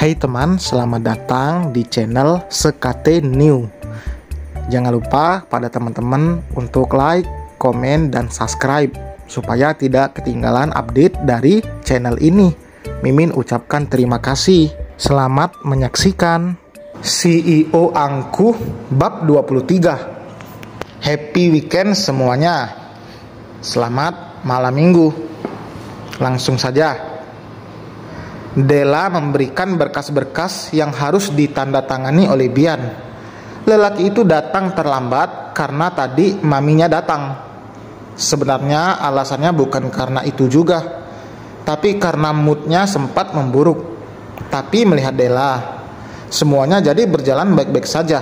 Hai teman, selamat datang di channel Sekate New. Jangan lupa pada teman-teman untuk like, komen, dan subscribe supaya tidak ketinggalan update dari channel ini. Mimin ucapkan terima kasih. Selamat menyaksikan. CEO Angkuh bab 23. Happy weekend semuanya. Selamat malam minggu. Langsung saja. Della memberikan berkas-berkas yang harus ditandatangani oleh Bian. Lelaki itu datang terlambat karena tadi maminya datang. Sebenarnya alasannya bukan karena itu juga, tapi karena moodnya sempat memburuk. Tapi melihat Della, semuanya jadi berjalan baik-baik saja.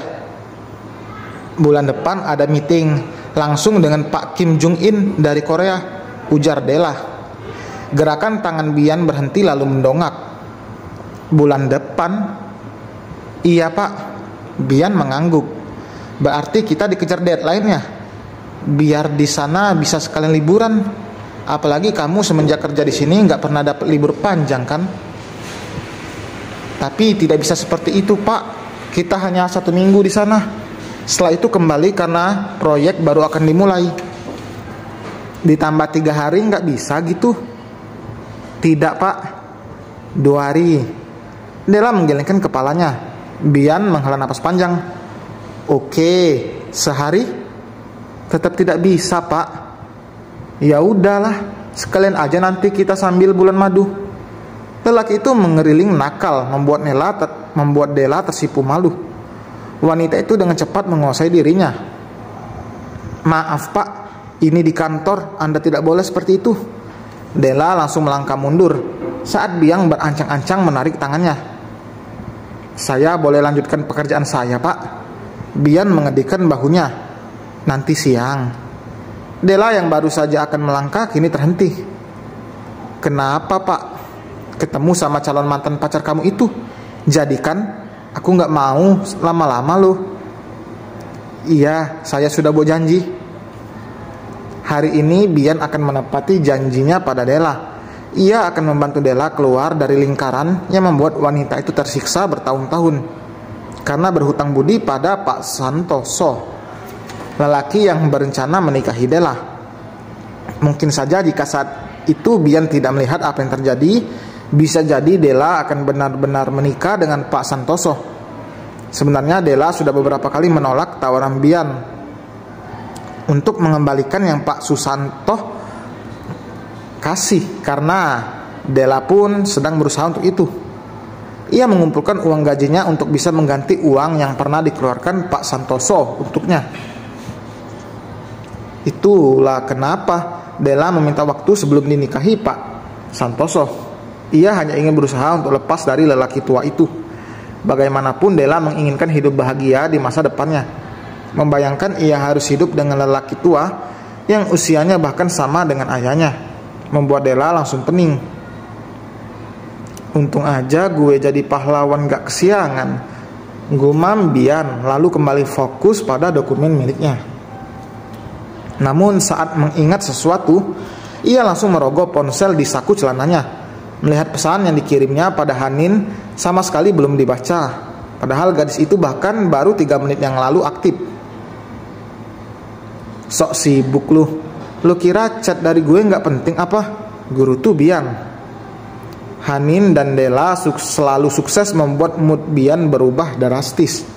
Bulan depan ada meeting langsung dengan Pak Kim Jong In dari Korea, ujar Della. Gerakan tangan Bian berhenti lalu mendongak. Bulan depan? Iya pak, Bian mengangguk. Berarti kita dikejar deadline-nya. Biar di sana bisa sekalian liburan. Apalagi kamu semenjak kerja di sini nggak pernah dapat libur panjang kan? Tapi tidak bisa seperti itu pak. Kita hanya 1 minggu di sana. Setelah itu kembali karena proyek baru akan dimulai. Ditambah 3 hari nggak bisa gitu? Tidak pak, 2 hari. Della menggelengkan kepalanya. Bian menghela napas panjang. Oke, sehari? Tetap tidak bisa pak. Ya udahlah, sekalian aja nanti kita sambil bulan madu. Lelaki itu mengeriling nakal, membuat Della tersipu malu. Wanita itu dengan cepat menguasai dirinya. Maaf pak, ini di kantor, Anda tidak boleh seperti itu. Della langsung melangkah mundur saat Bian berancang-ancang menarik tangannya. Saya boleh lanjutkan pekerjaan saya pak? Bian mengedikkan bahunya. Nanti siang. Della yang baru saja akan melangkah kini terhenti. Kenapa pak? Ketemu sama calon mantan pacar kamu itu? Jadikan aku gak mau lama-lama loh. Iya, saya sudah buat janji. Hari ini Bian akan menepati janjinya pada Della. Ia akan membantu Della keluar dari lingkaran yang membuat wanita itu tersiksa bertahun-tahun karena berhutang budi pada Pak Santoso, lelaki yang berencana menikahi Della. Mungkin saja jika saat itu Bian tidak melihat apa yang terjadi, bisa jadi Della akan benar-benar menikah dengan Pak Santoso. Sebenarnya Della sudah beberapa kali menolak tawaran Bian untuk mengembalikan yang Pak Susanto kasih, karena Della pun sedang berusaha untuk itu. Ia mengumpulkan uang gajinya untuk bisa mengganti uang yang pernah dikeluarkan Pak Santoso untuknya. Itulah kenapa Della meminta waktu sebelum dinikahi Pak Santoso. Ia hanya ingin berusaha untuk lepas dari lelaki tua itu. Bagaimanapun Della menginginkan hidup bahagia di masa depannya. Membayangkan ia harus hidup dengan lelaki tua yang usianya bahkan sama dengan ayahnya membuat Della langsung pening. Untung aja gue jadi pahlawan gak kesiangan, gumam Bian lalu kembali fokus pada dokumen miliknya. Namun saat mengingat sesuatu, ia langsung merogoh ponsel di saku celananya. Melihat pesan yang dikirimnya pada Hanin sama sekali belum dibaca. Padahal gadis itu bahkan baru 3 menit yang lalu aktif. Sok sibuk lu. Lu kira chat dari gue gak penting apa? Guru tuh Bian. Hanin dan Della selalu sukses membuat mood Bian berubah drastis.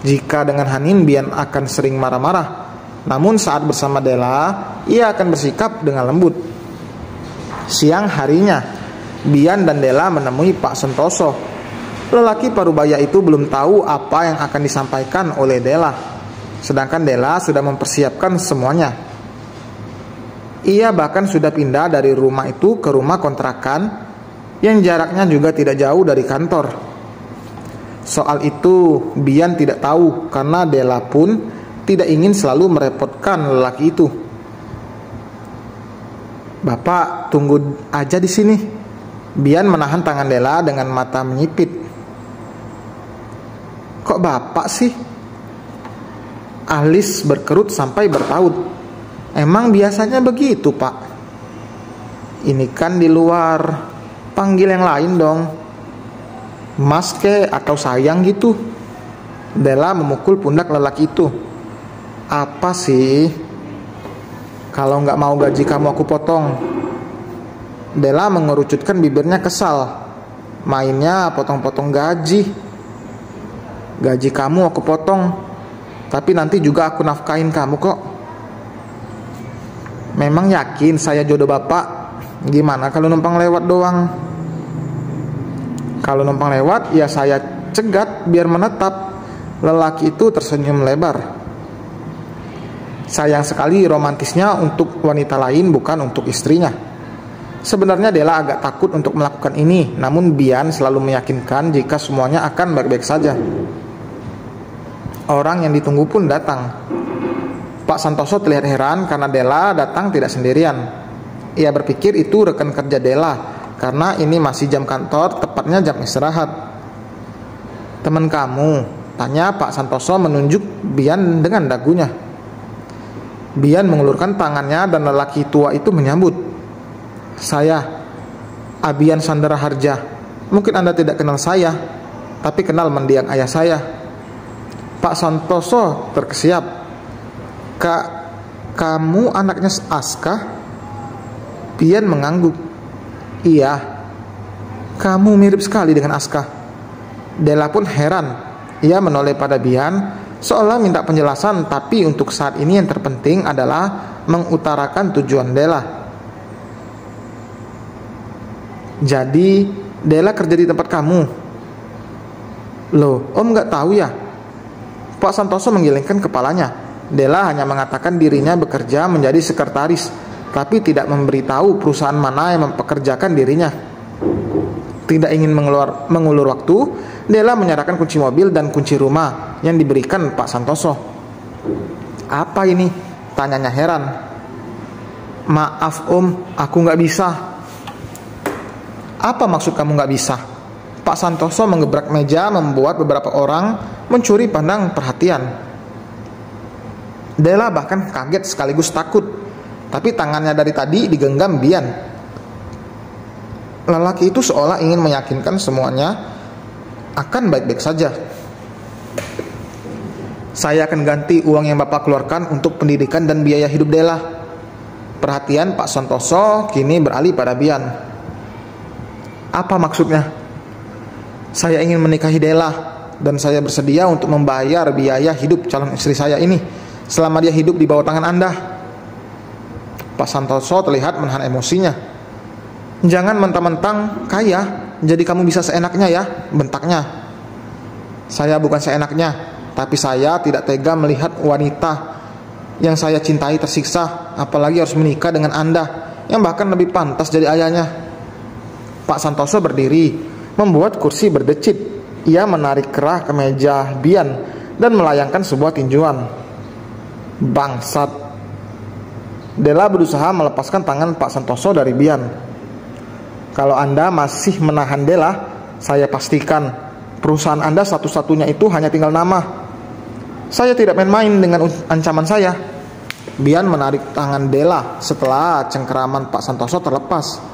Jika dengan Hanin, Bian akan sering marah-marah. Namun saat bersama Della, ia akan bersikap dengan lembut. Siang harinya, Bian dan Della menemui Pak Santoso. Lelaki parubaya itu belum tahu apa yang akan disampaikan oleh Della. Sedangkan Della sudah mempersiapkan semuanya. Ia bahkan sudah pindah dari rumah itu ke rumah kontrakan yang jaraknya juga tidak jauh dari kantor. Soal itu Bian tidak tahu karena Della pun tidak ingin selalu merepotkan lelaki itu. Bapak tunggu aja di sini. Bian menahan tangan Della dengan mata menyipit. Kok bapak sih? Alis berkerut sampai bertaut. Emang biasanya begitu pak? Ini kan di luar. Panggil yang lain dong. Mas ke atau sayang gitu. Della memukul pundak lelaki itu. Apa sih? Kalau nggak mau gaji kamu aku potong. Della mengerucutkan bibirnya kesal. Mainnya potong-potong gaji. Gaji kamu aku potong, tapi nanti juga aku nafkahin kamu kok. Memang yakin saya jodoh bapak? Gimana kalau numpang lewat doang? Kalau numpang lewat ya saya cegat biar menetap. Lelaki itu tersenyum lebar. Sayang sekali romantisnya untuk wanita lain, bukan untuk istrinya. Sebenarnya Della agak takut untuk melakukan ini, namun Bian selalu meyakinkan jika semuanya akan baik-baik saja. Orang yang ditunggu pun datang. Pak Santoso terlihat heran karena Della datang tidak sendirian. Ia berpikir itu rekan kerja Della, karena ini masih jam kantor, tepatnya jam istirahat. Teman kamu? Tanya Pak Santoso menunjuk Bian dengan dagunya. Bian mengulurkan tangannya dan lelaki tua itu menyambut. Saya, Abian Sandara Harja. Mungkin Anda tidak kenal saya, tapi kenal mendiang ayah saya. Pak Santoso terkesiap. Kak, kamu anaknya Aska? Bian mengangguk. Iya, kamu mirip sekali dengan Aska. Della pun heran. Ia menoleh pada Bian, seolah minta penjelasan, tapi untuk saat ini yang terpenting adalah mengutarakan tujuan Della. Jadi, Della kerja di tempat kamu? Loh, Om nggak tahu ya? Pak Santoso menggelengkan kepalanya. Della hanya mengatakan dirinya bekerja menjadi sekretaris, tapi tidak memberitahu perusahaan mana yang mempekerjakan dirinya. Tidak ingin mengulur waktu, Della menyerahkan kunci mobil dan kunci rumah yang diberikan Pak Santoso. Apa ini? Tanyanya heran. Maaf Om, aku nggak bisa. Apa maksud kamu nggak bisa? Pak Santoso menggebrak meja membuat beberapa orang mencuri pandang perhatian. Della bahkan kaget sekaligus takut, tapi tangannya dari tadi digenggam Bian. Lelaki itu seolah ingin meyakinkan semuanya akan baik-baik saja. Saya akan ganti uang yang Bapak keluarkan untuk pendidikan dan biaya hidup Della. Perhatian Pak Santoso kini beralih pada Bian. Apa maksudnya? Saya ingin menikahi Della dan saya bersedia untuk membayar biaya hidup calon istri saya ini selama dia hidup di bawah tangan Anda. Pak Santoso terlihat menahan emosinya. Jangan mentang-mentang kaya, jadi kamu bisa seenaknya ya, bentaknya. Saya bukan seenaknya, tapi saya tidak tega melihat wanita yang saya cintai tersiksa, apalagi harus menikah dengan Anda, yang bahkan lebih pantas jadi ayahnya. Pak Santoso berdiri, membuat kursi berdecit. Ia menarik kerah ke meja Bian dan melayangkan sebuah tinjuan. Bangsat. Della berusaha melepaskan tangan Pak Santoso dari Bian. Kalau Anda masih menahan Della, saya pastikan perusahaan Anda satu-satunya itu hanya tinggal nama. Saya tidak main-main dengan ancaman saya. Bian menarik tangan Della setelah cengkeraman Pak Santoso terlepas.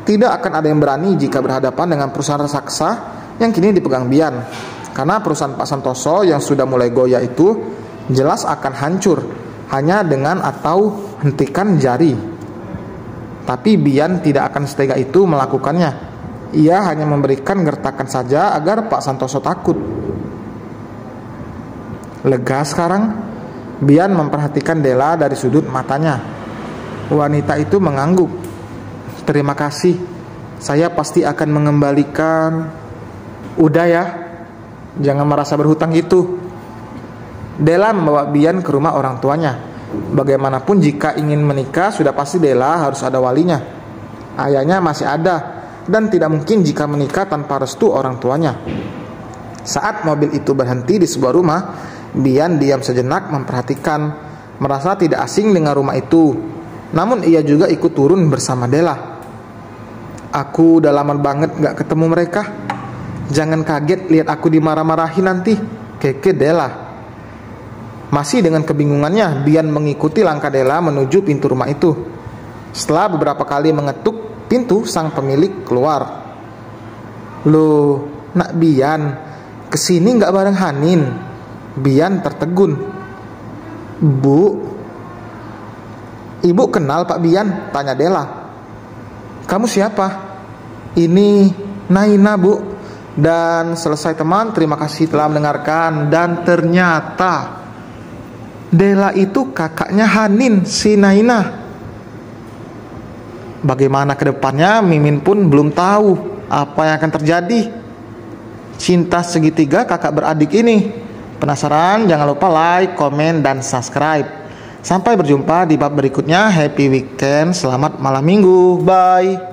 Tidak akan ada yang berani jika berhadapan dengan perusahaan raksasa yang kini dipegang Bian. Karena perusahaan Pak Santoso yang sudah mulai goyah itu jelas akan hancur hanya dengan atau hentikan jari. Tapi Bian tidak akan setega itu melakukannya. Ia hanya memberikan gertakan saja agar Pak Santoso takut. Lega sekarang, Bian memperhatikan Della dari sudut matanya. Wanita itu mengangguk. Terima kasih, saya pasti akan mengembalikan. Udah ya, jangan merasa berhutang gitu. Della membawa Bian ke rumah orang tuanya. Bagaimanapun jika ingin menikah, sudah pasti Della harus ada walinya. Ayahnya masih ada, dan tidak mungkin jika menikah tanpa restu orang tuanya. Saat mobil itu berhenti di sebuah rumah, Bian diam sejenak memperhatikan, merasa tidak asing dengan rumah itu. Namun ia juga ikut turun bersama Della. Aku udah lama banget gak ketemu mereka. Jangan kaget lihat aku dimarah-marahin nanti, keke Della. Masih dengan kebingungannya, Bian mengikuti langkah Della menuju pintu rumah itu. Setelah beberapa kali mengetuk pintu, sang pemilik keluar. Loh, Nak Bian, kesini nggak bareng Hanin? Bian tertegun. Bu, ibu kenal Pak Bian? Tanya Della. Kamu siapa? Ini Naina, Bu. Dan selesai teman, terima kasih telah mendengarkan. Dan ternyata Della itu kakaknya Hanin, si Naina. Bagaimana ke depannya, Mimin pun belum tahu apa yang akan terjadi. Cinta segitiga kakak beradik ini. Penasaran? Jangan lupa like, komen, dan subscribe. Sampai berjumpa di bab berikutnya. Happy weekend, selamat malam minggu. Bye.